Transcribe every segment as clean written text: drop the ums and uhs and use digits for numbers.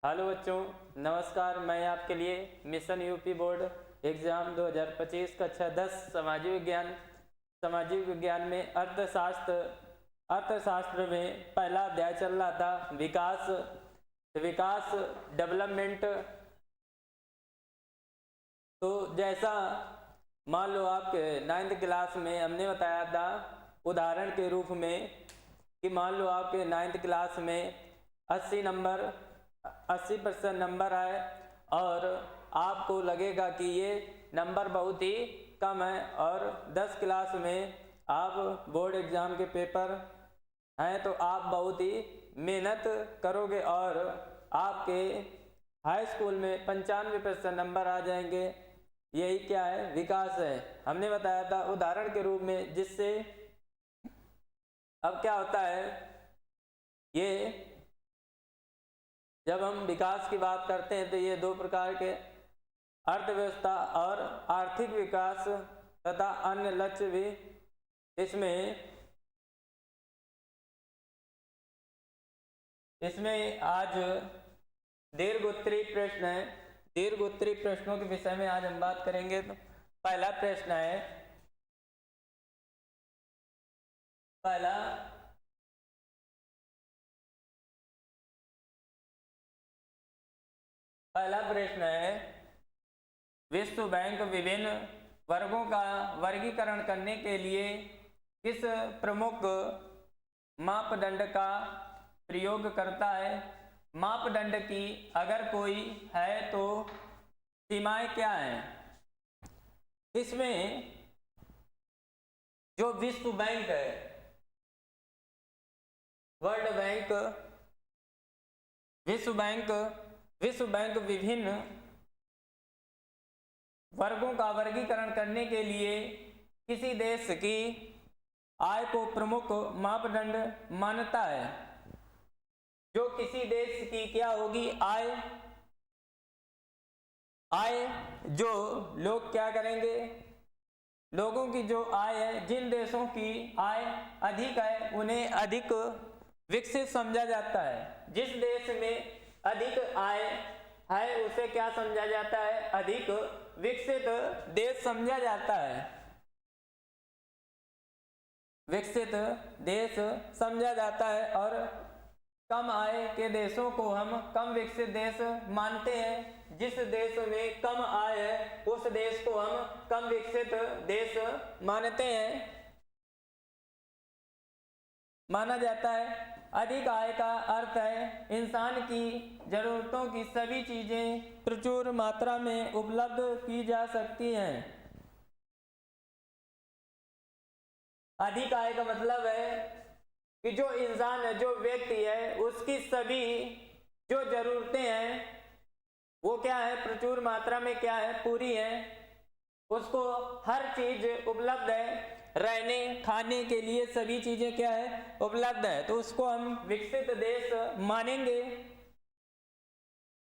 Hello बच्चों, नमस्कार। मैं आपके लिए मिशन यूपी बोर्ड एग्ज़ाम 2025 कक्षा 10 सामाजिक विज्ञान में अर्थशास्त्र में पहला अध्याय चल रहा था, विकास डेवलपमेंट। तो जैसा मान लो आपके 9th क्लास में हमने बताया था उदाहरण के रूप में कि मान लो आपके 9th क्लास में 80% नंबर आए और आपको लगेगा कि ये नंबर बहुत ही कम है और 10 क्लास में आप बोर्ड एग्ज़ाम के पेपर हैं तो आप बहुत ही मेहनत करोगे और आपके हाई स्कूल में 95% नंबर आ जाएंगे। यही क्या है? विकास है। हमने बताया था उदाहरण के रूप में, जिससे अब क्या होता है, ये जब हम विकास की बात करते हैं तो ये दो प्रकार के अर्थव्यवस्था और आर्थिक विकास तथा अन्य लक्ष्य भी इसमें आज दीर्घोत्तरीय प्रश्न है। दीर्घोत्तरीय प्रश्नों के विषय में आज हम बात करेंगे। तो पहला प्रश्न है, पहला प्रश्न है, विश्व बैंक विभिन्न वर्गों का वर्गीकरण करने के लिए किस प्रमुख मापदंड का प्रयोग करता है? मापदंड की अगर कोई है तो सीमाएं क्या हैं? इसमें जो विश्व बैंक है, वर्ल्ड बैंक, विश्व बैंक विभिन्न वर्गों का वर्गीकरण करने के लिए किसी देश की आय को प्रमुख मापदंड मानता है। जो किसी देश की क्या होगी? आय जो लोग क्या करेंगे, लोगों की जो आय है, जिन देशों की आय अधिक है उन्हें अधिक विकसित समझा जाता है। जिस देश में अधिक आय है उसे क्या समझा जाता है? अधिक विकसित देश समझा जाता है। विकसित देश समझा जाता है और कम आय के देशों को हम कम विकसित देश मानते हैं। जिस देश में कम आय है उस देश को हम कम विकसित देश माना जाता है। अधिक आय का अर्थ है इंसान की जरूरतों की सभी चीजें प्रचुर मात्रा में उपलब्ध की जा सकती हैं। अधिक आय का मतलब है कि जो इंसान है, जो व्यक्ति है, उसकी सभी जो जरूरतें हैं वो क्या है? प्रचुर मात्रा में क्या है? पूरी है। उसको हर चीज उपलब्ध है, रहने खाने के लिए सभी चीजें क्या है? उपलब्ध है। तो उसको हम विकसित देश मानेंगे।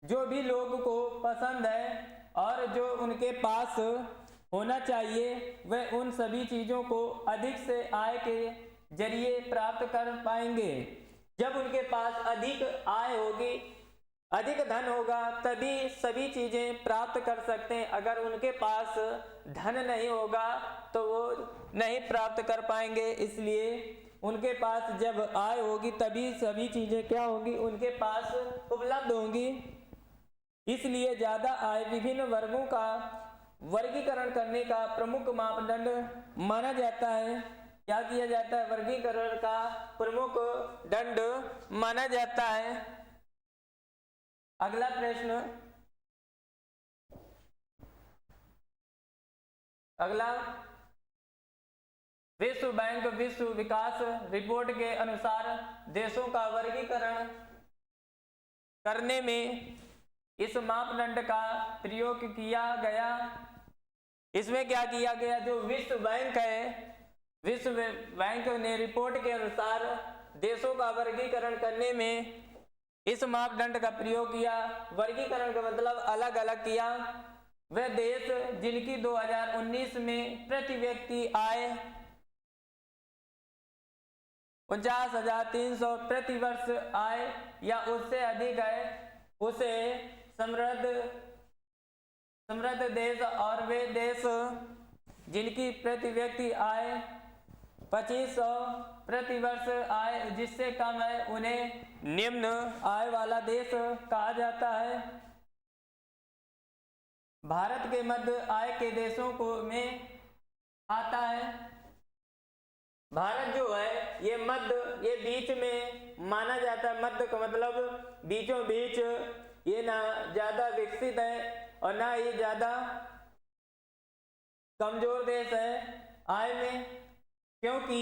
जो भी लोग को पसंद है और जो उनके पास होना चाहिए वह उन सभी चीजों को अधिक से आय के जरिए प्राप्त कर पाएंगे। जब उनके पास अधिक आय होगी, अधिक धन होगा, तभी सभी चीजें प्राप्त कर सकते हैं। अगर उनके पास धन नहीं होगा तो वो नहीं प्राप्त कर पाएंगे। इसलिए उनके पास जब आय होगी तभी सभी चीजें क्या होंगी? उनके पास उपलब्ध होंगी। इसलिए ज्यादा आय विभिन्न वर्गों का वर्गीकरण करने का प्रमुख मापदंड माना जाता है। क्या किया जाता है? वर्गीकरण का प्रमुख दंड माना जाता है। अगला प्रश्न, विश्व बैंक विश्व विकास रिपोर्ट के अनुसार देशों का वर्गीकरण करने में इस मापदंड का प्रयोग किया गया। इसमें क्या किया गया? जो विश्व बैंक है, विश्व बैंक ने रिपोर्ट के अनुसार देशों का वर्गीकरण करने में इस मापदंड का प्रयोग किया। वर्गीकरण का मतलब अलग अलग किया। वह देश जिनकी 2019 में प्रति व्यक्ति आय 49,300 प्रति वर्ष आय या उससे अधिक है उसे समृद्ध देश और वे देश जिनकी प्रति व्यक्ति आय 2500 प्रति वर्ष आय जिससे कम है उन्हें निम्न आय वाला देश कहा जाता है। भारत के मध्य आय के देशों को में आता है। भारत जो है ये बीच में माना जाता है। मध्य का मतलब बीचों बीच, ये ना ज़्यादा विकसित है और ना ही ज़्यादा कमजोर देश है आय में, क्योंकि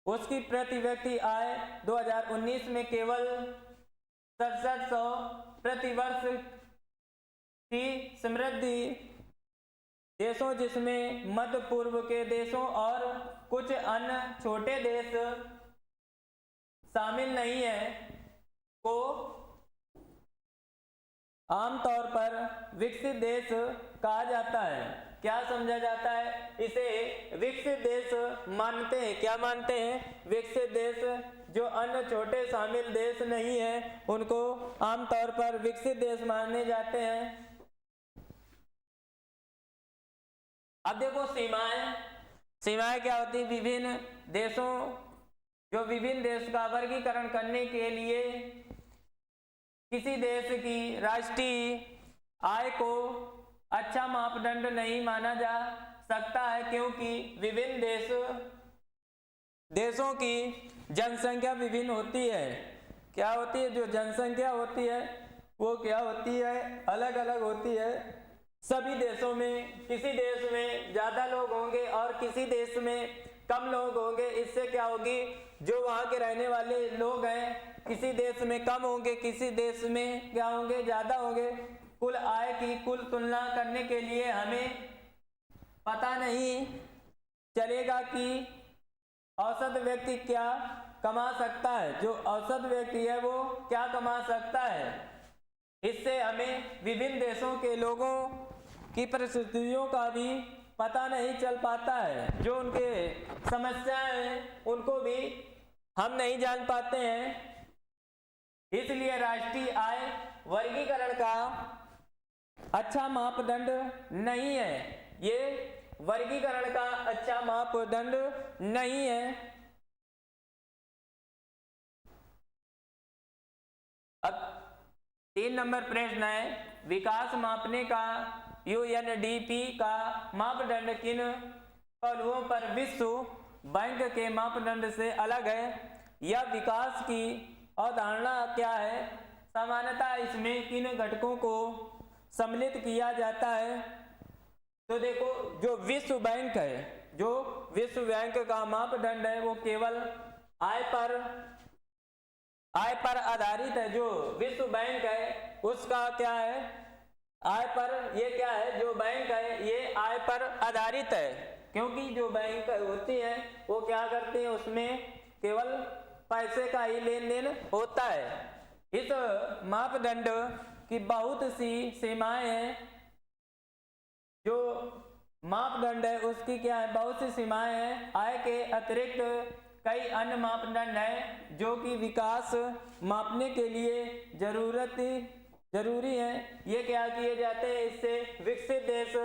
उसकी प्रति व्यक्ति आय 2019 में केवल 6700 प्रति वर्ष की समृद्धि देशों जिसमें मध्य पूर्व के देशों और कुछ अन्य छोटे देश शामिल नहीं है को आमतौर पर विकसित देश कहा जाता है। क्या समझा जाता है? इसे विकसित देश मानते हैं। क्या मानते हैं? विकसित देश। जो अन्य छोटे शामिल देश नहीं है उनको आमतौर पर विकसित देश माने जाते हैं। अब देखो सीमाएं क्या होती? विभिन्न देश का वर्गीकरण करने के लिए किसी देश की राष्ट्रीय आय को अच्छा मापदंड नहीं माना जा सकता है, क्योंकि विभिन्न देशों की जनसंख्या विभिन्न होती है। क्या होती है? जो जनसंख्या होती है वो क्या होती है? अलग अलग होती है। सभी देशों में किसी देश में ज़्यादा लोग होंगे और किसी देश में कम लोग होंगे। इससे क्या होगी? जो वहाँ के रहने वाले लोग हैं किसी देश में कम होंगे, किसी देश में क्या होंगे? ज़्यादा होंगे। कुल आय की कुल तुलना करने के लिए हमें पता नहीं चलेगा कि औसत व्यक्ति क्या कमा सकता है। जो औसत व्यक्ति है वो क्या कमा सकता है। इससे हमें विभिन्न देशों के लोगों की परिस्थितियों का भी पता नहीं चल पाता है। जो उनके समस्याएं हैं उनको भी हम नहीं जान पाते हैं। इसलिए राष्ट्रीय आय वर्गीकरण का अच्छा मापदंड नहीं है। ये वर्गीकरण का अच्छा मापदंड नहीं है। अब 3 नंबर प्रश्न है, विकास मापने का यूएनडीपी का मापदंड किन पहलुओं पर विश्व बैंक के मापदंड से अलग है? यह विकास की अवधारणा क्या है? सामान्यतः इसमें किन घटकों को सम्मिलित किया जाता है? तो देखो, जो विश्व बैंक का मापदंड है वो केवल आय पर आधारित है। जो विश्व बैंक है उसका क्या है? आय पर। ये क्या है? जो बैंक है ये आय पर आधारित है, क्योंकि जो बैंक होती है वो क्या करती है? उसमें केवल पैसे का ही लेन देन होता है। इस मापदंड की बहुत सी सीमाएं हैं। जो मापदंड है उसकी क्या है? बहुत सी सीमाएं हैं। आय के अतिरिक्त कई अन्य मापदंड हैं जो कि विकास मापने के लिए जरूरी है। ये क्या किए जाते हैं? इससे विकसित देश,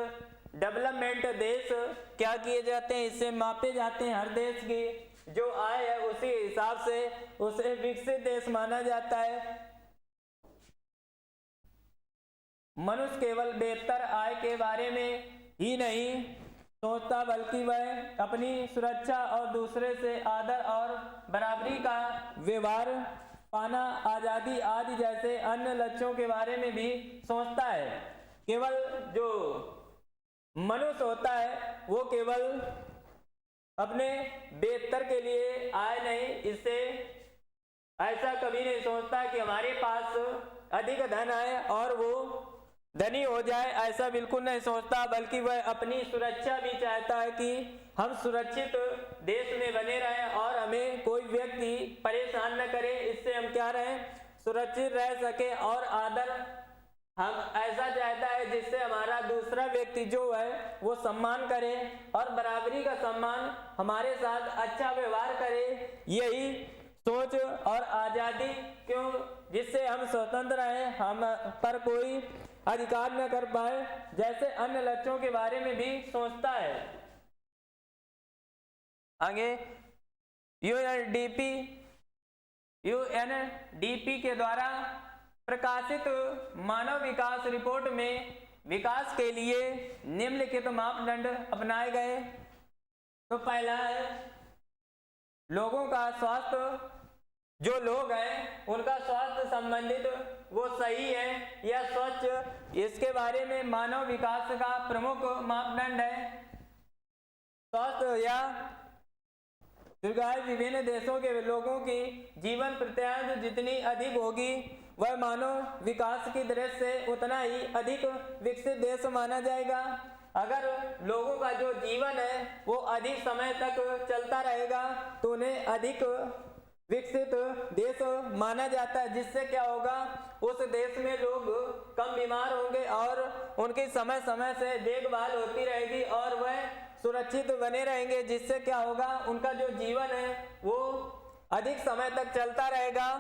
डेवलपमेंट देश क्या किए जाते हैं? इससे मापे जाते हैं। हर देश की जो आय है उसी हिसाब से उसे विकसित देश माना जाता है। मनुष्य केवल बेहतर आय के बारे में ही नहीं सोचता, बल्कि वह अपनी सुरक्षा और दूसरे से आदर और बराबरी का व्यवहार पाना, आज़ादी आदि जैसे अन्य लक्ष्यों के बारे में भी सोचता है। केवल जो मनुष्य होता है वो केवल अपने बेहतर के लिए आय नहीं, इससे ऐसा कभी नहीं सोचता कि हमारे पास अधिक धन आए और वो धनी हो जाए, ऐसा बिल्कुल नहीं सोचता। बल्कि वह अपनी सुरक्षा भी चाहता है कि हम सुरक्षित देश में बने रहें और हमें कोई व्यक्ति परेशान न करे। इससे हम क्या रहें? सुरक्षित रह सके। और आदर हम ऐसा चाहता है जिससे हमारा दूसरा व्यक्ति जो है वो सम्मान करे और बराबरी का सम्मान हमारे साथ अच्छा व्यवहार करे। यही सोच और आज़ादी क्यों जिससे हम स्वतंत्र रहें, हम पर कोई अधिकार न कर पाए, जैसे अन्य लक्ष्यों के बारे में भी सोचता है। आगे यूएनडीपी के द्वारा प्रकाशित मानव विकास रिपोर्ट में विकास के लिए निम्नलिखित मापदंड अपनाए गए। तो पहला है लोगों का स्वास्थ्य, जो लोग हैं उनका स्वास्थ्य संबंधित वो सही है या स्वच्छ, इसके बारे में मानव विकास का प्रमुख मापदंड है। स्वास्थ्य या दीर्घायु विभिन्न देशों के लोगों की जीवन प्रत्याशा जितनी अधिक होगी, वह मानव विकास की दृष्टि से उतना ही अधिक विकसित देश माना जाएगा। अगर लोगों का जो जीवन है वो अधिक समय तक चलता रहेगा तो उन्हें अधिक विकसित देश माना जाता है, जिससे क्या होगा, उस देश में लोग कम बीमार होंगे और उनकी समय समय से देखभाल होती रहेगी और वह सुरक्षित बने रहेंगे, जिससे क्या होगा, उनका जो जीवन है वो अधिक समय तक चलता रहेगा।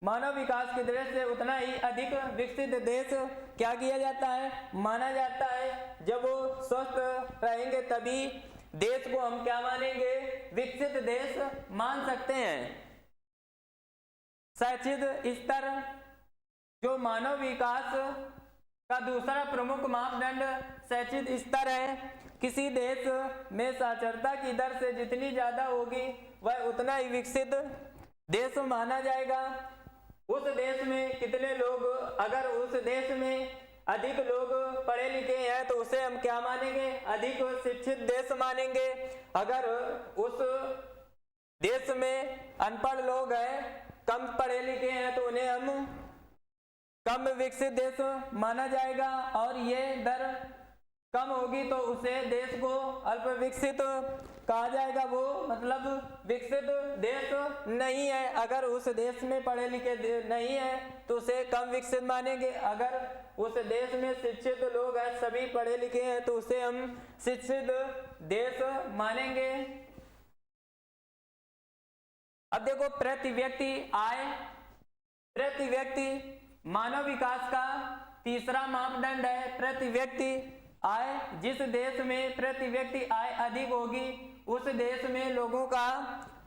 मानव विकास की दृष्टि से उतना ही अधिक विकसित देश क्या किया जाता है, माना जाता है। जब वो स्वस्थ रहेंगे तभी देश को हम क्या मानेंगे, विकसित देश मान सकते हैं। शैक्षिक स्तर, जो मानव विकास का दूसरा प्रमुख मापदंड शैक्षिक स्तर है। किसी देश में साक्षरता की दर से जितनी ज्यादा होगी वह उतना ही विकसित देश माना जाएगा। उस देश में कितने लोग, अगर उस देश में अधिक लोग पढ़े लिखे हैं तो उसे हम क्या मानेंगे, अधिक शिक्षित देश मानेंगे। अगर उस देश में अनपढ़ लोग हैं, कम पढ़े लिखे हैं, तो उन्हें हम कम विकसित देश माना जाएगा। और ये दर कम होगी तो उसे देश को अल्प विकसित कहा जाएगा, वो मतलब विकसित देश नहीं है। अगर उस देश में पढ़े लिखे नहीं है तो उसे कम विकसित मानेंगे। अगर उस देश में शिक्षित लोग हैं, सभी पढ़े लिखे हैं, तो उसे हम शिक्षित देश मानेंगे। अब देखो प्रति व्यक्ति आय, प्रति व्यक्ति मानव विकास का तीसरा मापदंड है प्रति व्यक्ति आय। जिस देश में प्रति व्यक्ति आय अधिक होगी उस देश में लोगों का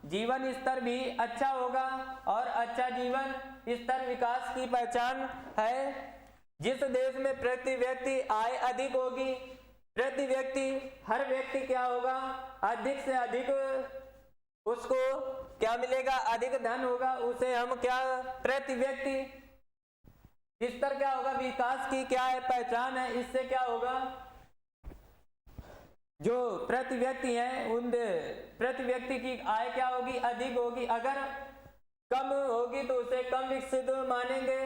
जीवन स्तर भी अच्छा होगा और अच्छा जीवन स्तर विकास की पहचान है। जिस देश में प्रति व्यक्ति आय अधिक होगी, प्रति व्यक्ति हर व्यक्ति क्या होगा, अधिक से अधिक उसको क्या मिलेगा, अधिक धन होगा। उसे हम क्या, प्रति व्यक्ति स्तर क्या होगा, विकास की क्या है, पहचान है। इससे क्या होगा, जो प्रति व्यक्ति है उन प्रति व्यक्ति की आय क्या होगी, अधिक होगी। अगर कम होगी तो उसे कम विकसित मानेंगे।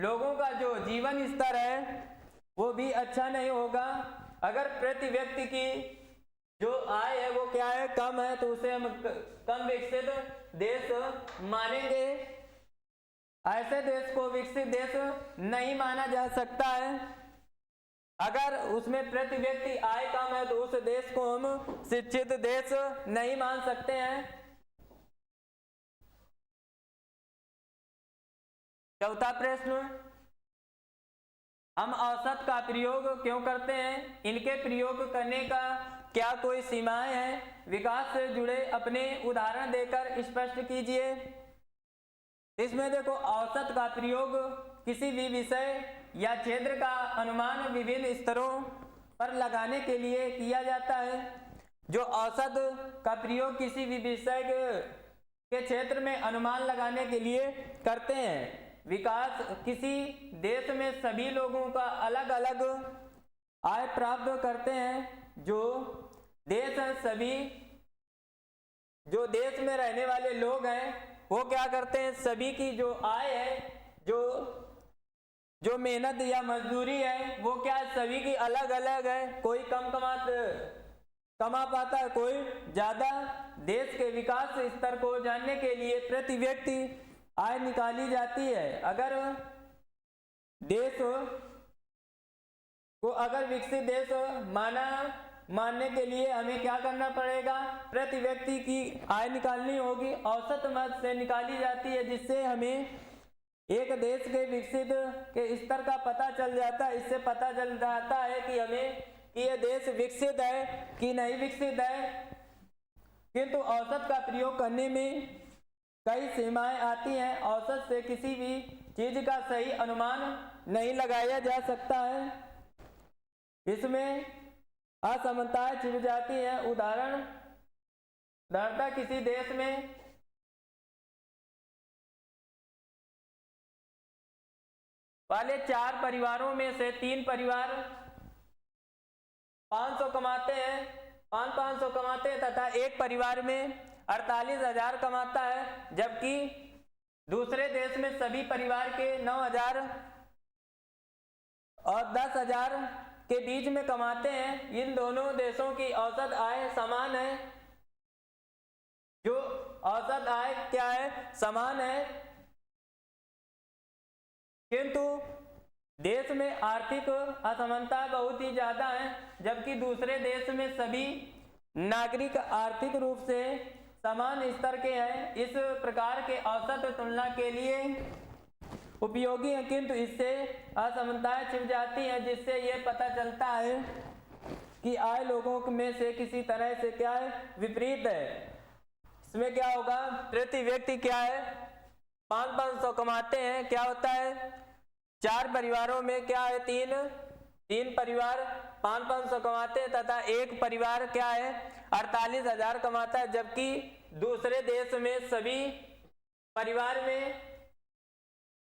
लोगों का जो जीवन स्तर है वो भी अच्छा नहीं होगा। अगर प्रति व्यक्ति की जो आय है वो क्या है, कम है, तो उसे हम कम विकसित देश मानेंगे। ऐसे देश को विकसित देश नहीं माना जा सकता है। अगर उसमें प्रति व्यक्ति आय कम है तो उस देश को हम शिक्षित देश नहीं मान सकते हैं। चौथा प्रश्न, हम औसत का प्रयोग क्यों करते हैं, इनके प्रयोग करने का क्या कोई सीमाएं हैं? विकास से जुड़े अपने उदाहरण देकर स्पष्ट कीजिए। इसमें देखो, औसत का प्रयोग किसी भी विषय या क्षेत्र का अनुमान विभिन्न स्तरों पर लगाने के लिए किया जाता है। जो औसत का प्रयोग किसी भी विषय के क्षेत्र में अनुमान लगाने के लिए करते हैं। विकास किसी देश में सभी लोगों का अलग अलग आय प्राप्त करते हैं। जो देश में रहने वाले लोग हैं वो क्या करते हैं, सभी की जो आय है, जो मेहनत या मजदूरी है वो क्या है, सभी की अलग अलग है। कोई कमा पाता है, कोई ज्यादा। देश के विकास स्तर को जानने के लिए प्रति व्यक्ति आय निकाली जाती है। अगर देश को अगर विकसित देश माना मानने के लिए हमें क्या करना पड़ेगा? प्रति व्यक्ति की आय निकालनी होगी। औसत मद से निकाली जाती है, जिससे हमें एक देश के विकसित के स्तर का पता चल जाता है। इससे पता चल जाता है कि हमें कि यह देश विकसित है कि नहीं विकसित है। किंतु औसत का प्रयोग करने में कई सीमाएं आती हैं। औसत से किसी भी चीज का सही अनुमान नहीं लगाया जा सकता है, इसमें असमानताएं छिप जाती हैं। उदाहरणतः किसी देश में वाले 4 परिवारों में से 3 परिवार 500 कमाते हैं, 500 कमाते हैं तथा एक परिवार में 48,000 कमाता है, जबकि दूसरे देश में सभी परिवार के 9,000 और 10,000 के बीच में कमाते हैं। इन दोनों देशों की औसत आय समान है। जो औसत आय क्या है? समान है, किंतु देश में आर्थिक असमानता बहुत ही ज्यादा है, जबकि दूसरे देश में सभी नागरिक आर्थिक रूप से समान स्तर के हैं। इस प्रकार के औसत तुलना के लिए उपयोगी है, किंतु इससे असमानताएं छिप जाती हैं, जिससे यह पता चलता है कि आय लोगों में से किसी तरह से क्या है? विपरीत है। इसमें क्या होगा? प्रति व्यक्ति क्या है? 500 कमाते हैं, क्या होता है? 4 परिवारों में क्या है? 3 परिवार 500 कमाते हैं तथा एक परिवार क्या है? 48,000 कमाता है, जबकि दूसरे देश में सभी परिवार में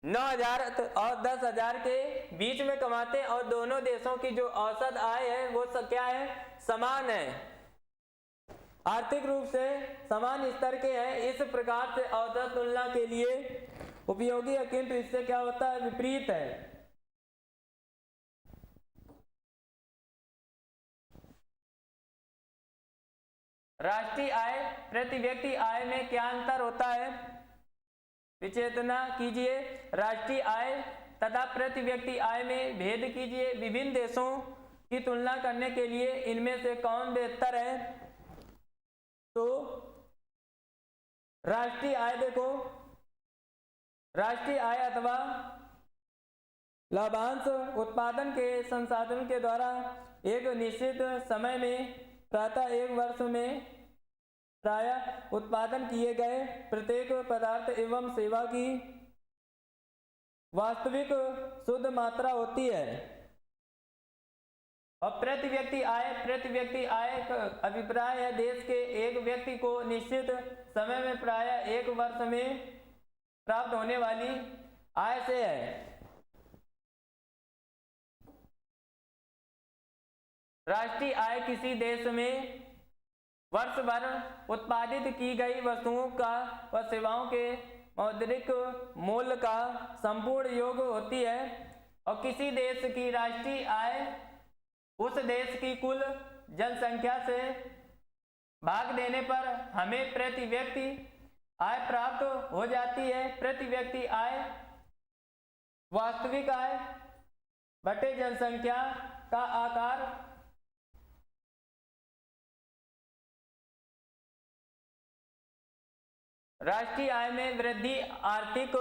9,000 और 10,000 के बीच में कमाते हैं और दोनों देशों की जो औसत आय है वो क्या है? समान है, आर्थिक रूप से समान स्तर के हैं। इस प्रकार से औसत तुलना के लिए उपयोगी है, किंतु इससे क्या होता है? विपरीत है। राष्ट्रीय आय प्रति व्यक्ति आय में क्या अंतर होता है? विचेतना कीजिए। राष्ट्रीय आय तथा प्रति व्यक्ति आय में भेद कीजिए। विभिन्न देशों की तुलना करने के लिए इनमें से कौन बेहतर है? तो राष्ट्रीय आय देखो, राष्ट्रीय आय अथवा लाभांश उत्पादन के संसाधन के द्वारा एक निश्चित समय में प्रातः एक वर्ष में प्रायः उत्पादन किए गए प्रत्येक पदार्थ एवं सेवा की वास्तविक शुद्ध मात्रा होती है। और प्रति व्यक्ति आय का अभिप्राय है देश के एक व्यक्ति को निश्चित समय में प्रायः एक वर्ष में प्राप्त होने वाली आय से है। राष्ट्रीय आय किसी देश में वर्ष भर उत्पादित की गई वस्तुओं का व सेवाओं के मौद्रिक मूल्य का संपूर्ण योग होती है। और किसी देश की राष्ट्रीय आय उस देश की कुल जनसंख्या से भाग देने पर हमें प्रति व्यक्ति आय प्राप्त हो जाती है। प्रति व्यक्ति आय वास्तविक आय बटे जनसंख्या का आकार राष्ट्रीय आय में वृद्धि आर्थिक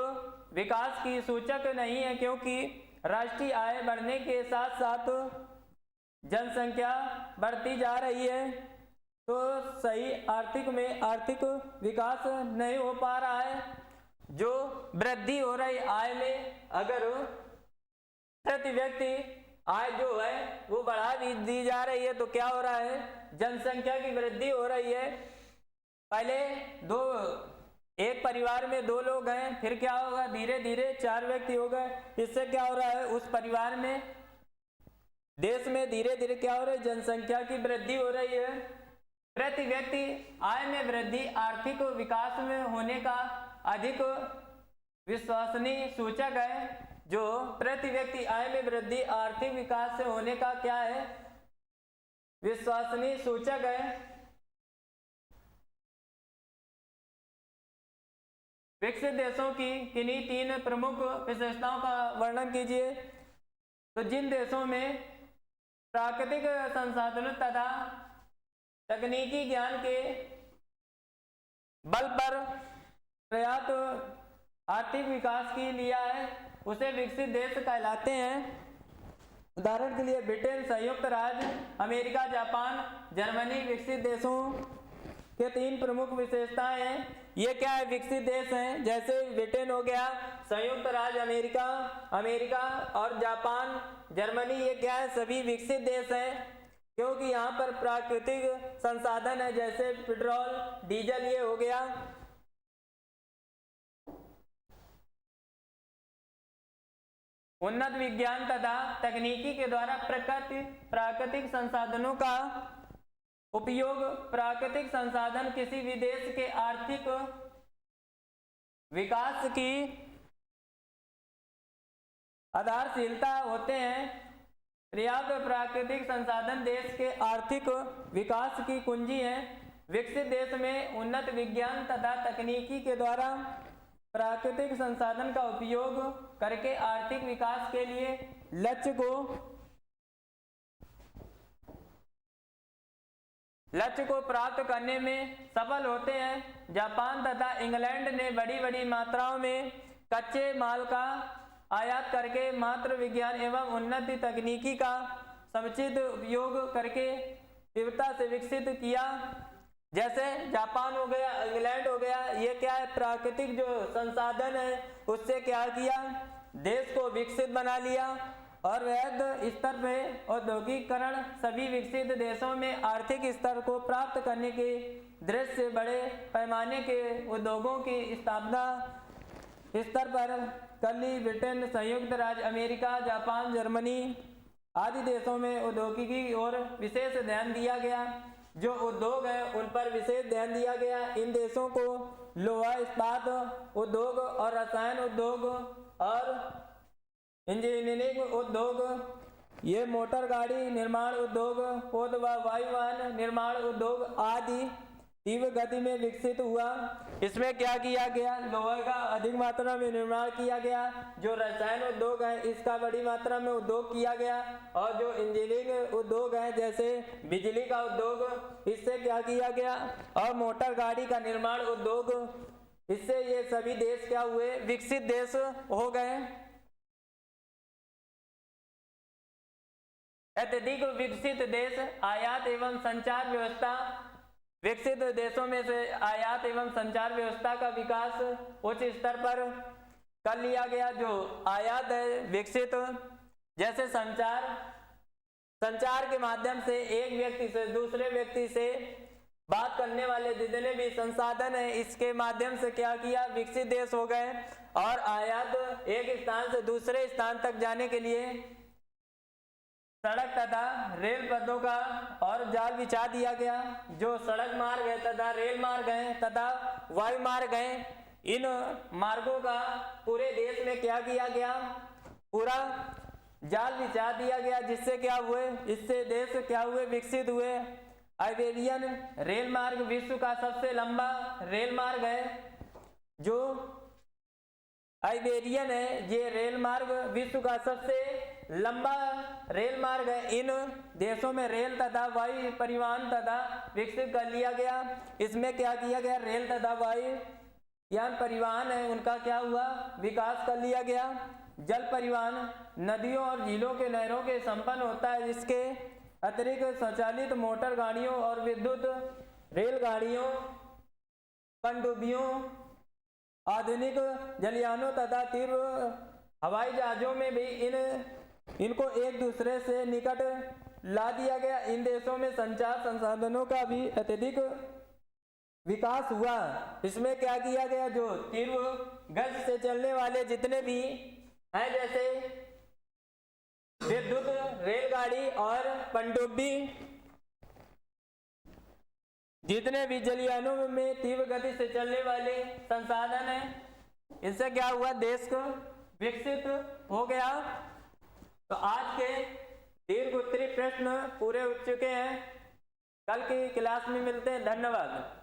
विकास की सूचक नहीं है, क्योंकि राष्ट्रीय आय बढ़ने के साथ साथ जनसंख्या बढ़ती जा रही है, तो सही आर्थिक विकास नहीं हो पा रहा है। जो वृद्धि हो रही आय में, अगर प्रति व्यक्ति आय जो है वो बढ़ा दी जा रही है, तो क्या हो रहा है? जनसंख्या की वृद्धि हो रही है। पहले एक परिवार में 2 लोग हैं, फिर क्या होगा? धीरे धीरे 4 व्यक्ति हो गए। इससे क्या हो रहा है? उस परिवार में, देश में धीरे धीरे क्या हो रहा है? जनसंख्या की वृद्धि हो रही है। प्रति व्यक्ति आय में वृद्धि आर्थिक विकास में होने का अधिक विश्वसनीय सूचक है। जो प्रति व्यक्ति आय में वृद्धि आर्थिक विकास से होने का क्या है? विश्वसनीय सूचक है। विकसित देशों की किन्हीं 3 प्रमुख विशेषताओं का वर्णन कीजिए। तो जिन देशों में प्राकृतिक संसाधनों तथा तकनीकी ज्ञान के बल पर पर्याप्त आर्थिक विकास की लिया है उसे विकसित देश कहलाते हैं। उदाहरण के लिए ब्रिटेन, संयुक्त राज्य अमेरिका, जापान, जर्मनी विकसित देशों के 3 प्रमुख विशेषताएं हैं। ये क्या है? विकसित देश हैं। जैसे ब्रिटेन हो गया, संयुक्त राज्य अमेरिका और जापान, जर्मनी, ये क्या है? सभी विकसित देश हैं, क्योंकि यहाँ पर प्राकृतिक संसाधन है, जैसे पेट्रोल, डीजल, ये हो गया। उन्नत विज्ञान तथा तकनीकी के द्वारा प्राकृतिक संसाधनों का उपयोग। प्राकृतिक संसाधन किसी भी देश के आर्थिक विकास की आधारशिलता होते हैं। पर्याप्त प्राकृतिक संसाधन देश के आर्थिक विकास की कुंजी है। विकसित देश में उन्नत विज्ञान तथा तकनीकी के द्वारा प्राकृतिक संसाधन का उपयोग करके आर्थिक विकास के लिए लक्ष्य को प्राप्त करने में सफल होते हैं। जापान तथा इंग्लैंड ने बड़ी बड़ी मात्राओं में कच्चे माल का आयात करके मात्र विज्ञान एवं उन्नत तकनीकी का समुचित उपयोग करके तीव्रता से विकसित किया। जैसे जापान हो गया, इंग्लैंड हो गया, ये क्या है? प्राकृतिक जो संसाधन है उससे क्या किया? देश को विकसित बना लिया। और वैध स्तर पे औद्योगिकरण सभी विकसित देशों में आर्थिक स्तर को प्राप्त करने के दृष्टि से बड़े पैमाने के उद्योगों की स्थापना स्तर पर कर ली। ब्रिटेन, संयुक्त राज्य अमेरिका, जापान, जर्मनी आदि देशों में औद्योगिकी और विशेष ध्यान दिया गया। जो उद्योग है उन पर विशेष ध्यान दिया गया। इन देशों को लोहा इस्पात उद्योग और रसायन उद्योग और इंजीनियरिंग उद्योग, ये मोटर गाड़ी निर्माण उद्योग, पौध व वायुयान निर्माण उद्योग आदि तीव्र गति में विकसित हुआ। इसमें क्या किया गया? लोहे का अधिक मात्रा में निर्माण किया गया। जो रसायन उद्योग है इसका बड़ी मात्रा में उद्योग किया गया। और जो इंजीनियरिंग उद्योग है जैसे बिजली का उद्योग, इससे क्या किया गया? और मोटर गाड़ी का निर्माण उद्योग, इससे ये सभी देश क्या हुए? विकसित देश हो गए। अत्यधिक विकसित देश आयात एवं संचार व्यवस्था। विकसित देशों में से आयात एवं संचार व्यवस्था का विकास उच्च स्तर पर कर लिया गया। जो आयात है विकसित, जैसे संचार के माध्यम से एक व्यक्ति से दूसरे व्यक्ति से बात करने वाले जितने भी संसाधन है इसके माध्यम से क्या किया? विकसित देश हो गए। और आयात एक स्थान से दूसरे स्थान तक जाने के लिए सड़क तथा रेल पथों का और जाल बिछा दिया गया। जो सड़क मार्ग है तथा रेल मार्ग है तथा वायु मार्ग है, इन मार्गों का पूरे देश में क्या किया गया? पूरा जाल बिछा दिया गया। जिससे क्या हुए? इससे देश क्या हुए? विकसित हुए। आइबेरियन रेल मार्ग विश्व का सबसे लंबा रेल मार्ग है। जो आइबेरियन है ये रेल मार्ग विश्व का सबसे लंबा रेल मार्ग है। इन देशों में रेल तथा वायु परिवहन तथा विकसित कर लिया गया। इसमें क्या किया गया? रेल तथा वायु यान परिवहन है उनका क्या हुआ? विकास कर लिया गया। जल परिवहन नदियों और झीलों के नहरों के संपन्न होता है, जिसके अतिरिक्त स्वचालित मोटर गाड़ियों और विद्युत रेलगाड़ियों, पनडुब्बियों, आधुनिक जलयानों तथा तीव्र हवाई जहाजों में भी इनको एक दूसरे से निकट ला दिया गया। इन देशों में संचार संसाधनों का भी अत्यधिक विकास हुआ। इसमें क्या किया गया? जो तीव्र गति से चलने वाले जितने भी हैं, जैसे विद्युत रेलगाड़ी और पनडुब्बी, जितने भी जलयानों में तीव्र गति से चलने वाले संसाधन हैं, इनसे क्या हुआ? देश को विकसित हो गया। तो आज के दीर्घ उत्तरीय प्रश्न पूरे हो चुके हैं। कल की क्लास में मिलते हैं। धन्यवाद।